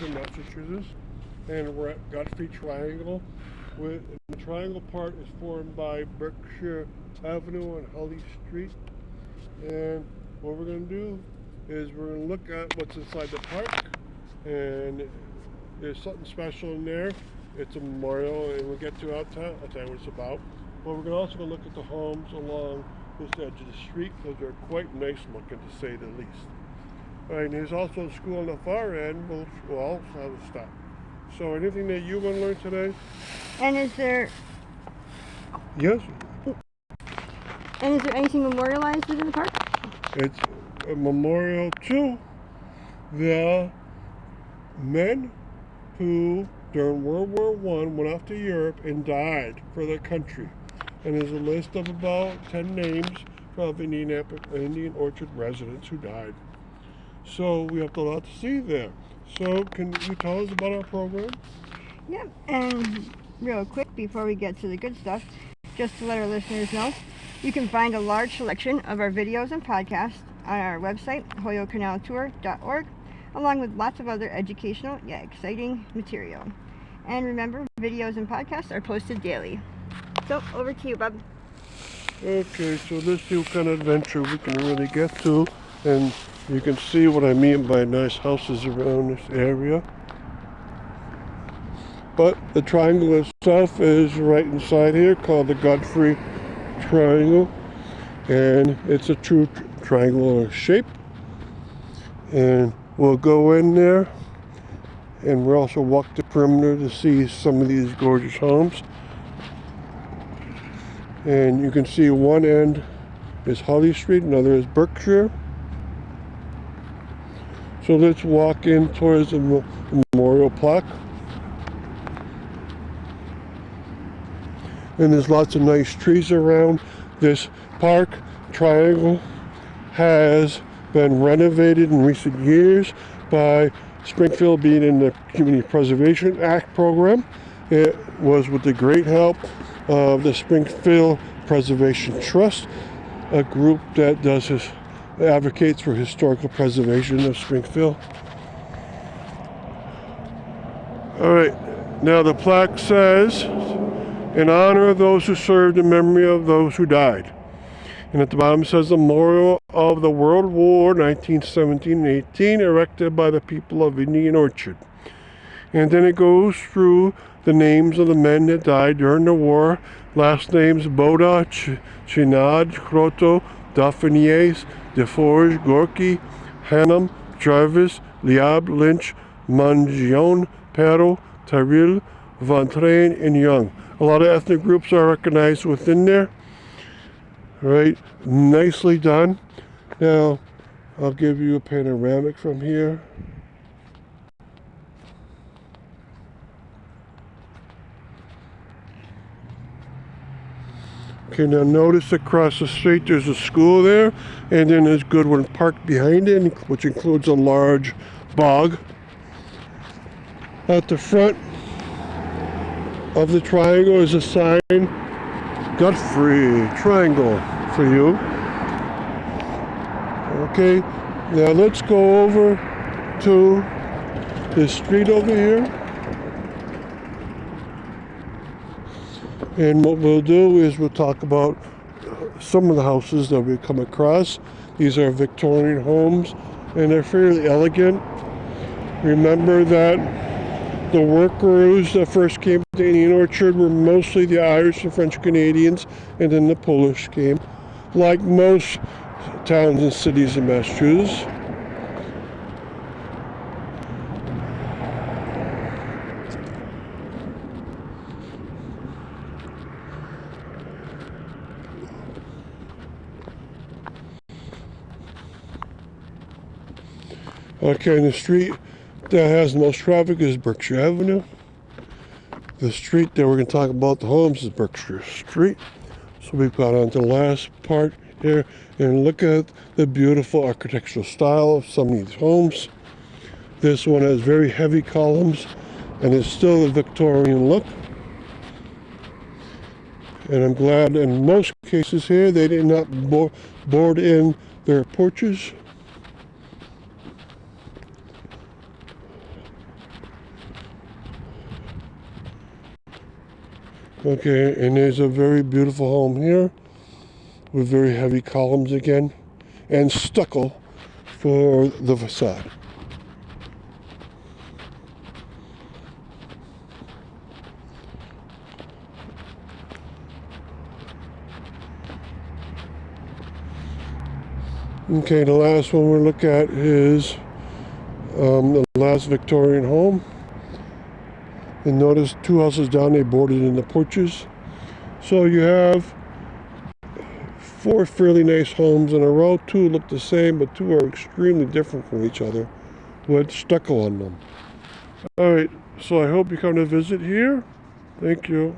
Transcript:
Springfield, Massachusetts, and we're at Godfrey Triangle. The triangle part is formed by Berkshire Avenue and Holly Street. And what we're going to do is we're going to look at what's inside the park, and there's something special in there. It's a memorial, and we'll get to I'll tell you what it's about. But we're also going to look at the homes along this edge of the street, because they're quite nice looking, to say the least. All right, and there's also a school on the far end. We'll also have a stop. So anything that you want to learn today? And is there... Yes? And is there anything memorialized within the park? It's a memorial to the men who, during World War I, went off to Europe and died for their country. And there's a list of about 10 names of Indian Orchard residents who died. So we have a lot to see there. So can you tell us about our program? Yep, and real quick before we get to the good stuff, just to let our listeners know, you can find a large selection of our videos and podcasts on our website, hoyocanaltour.org, along with lots of other educational yet exciting material. And remember, videos and podcasts are posted daily. So, over to you, Bob. Okay, so let's see what kind of adventure we can really get to, and you can see what I mean by nice houses around this area. But the triangle itself is right inside here, called the Godfrey Triangle, and it's a true triangular shape. And we'll go in there, and we'll also walk the perimeter to see some of these gorgeous homes. And you can see one end is Holly Street, another is Berkshire. So let's walk in towards the memorial plaque. And there's lots of nice trees around. This park triangle has been renovated in recent years by Springfield being in the Community Preservation Act program. It was with the great help of the Springfield Preservation Trust, a group that advocates for historical preservation of Springfield. All right, now the plaque says, "In honor of those who served, in memory of those who died." And at the bottom it says, "The Memorial of the World War 1917 and 18, erected by the people of Indian Orchard." And then it goes through the names of the men that died during the war. Last names: Boda, Chinad, Kroto, Daphnies, Deforge, Gorky, Hannum, Jarvis, Liab, Lynch, Mangione, Perro, Tyrell, Vantrain, and Young. A lot of ethnic groups are recognized within there. All right, nicely done. Now, I'll give you a panoramic from here. Okay, now notice across the street there's a school there, and then there's Goodwin Park behind it, which includes a large bog. At the front of the triangle is a sign, Godfrey Triangle, for you. Okay, now let's go over to this street over here. And what we'll do is we'll talk about some of the houses that we come across. These are Victorian homes, and they're fairly elegant. Remember that the workers that first came to Indian Orchard were mostly the Irish and French Canadians, and then the Polish came, like most towns and cities in Massachusetts. Okay, and the street that has the most traffic is Berkshire Avenue. The street that we're going to talk about the homes is Berkshire Street. So we've got on to the last part here, and look at the beautiful architectural style of some of these homes. This one has very heavy columns, and it's still a Victorian look. And I'm glad in most cases here they did not board in their porches. Okay, and there's a very beautiful home here with very heavy columns again and stucco for the facade. Okay, the last one we'll look at is the last Victorian home. And notice 2 houses down, they boarded in the porches. So you have 4 fairly nice homes in a row. 2 look the same, but 2 are extremely different from each other with stucco on them. All right, so I hope you come to visit here. Thank you.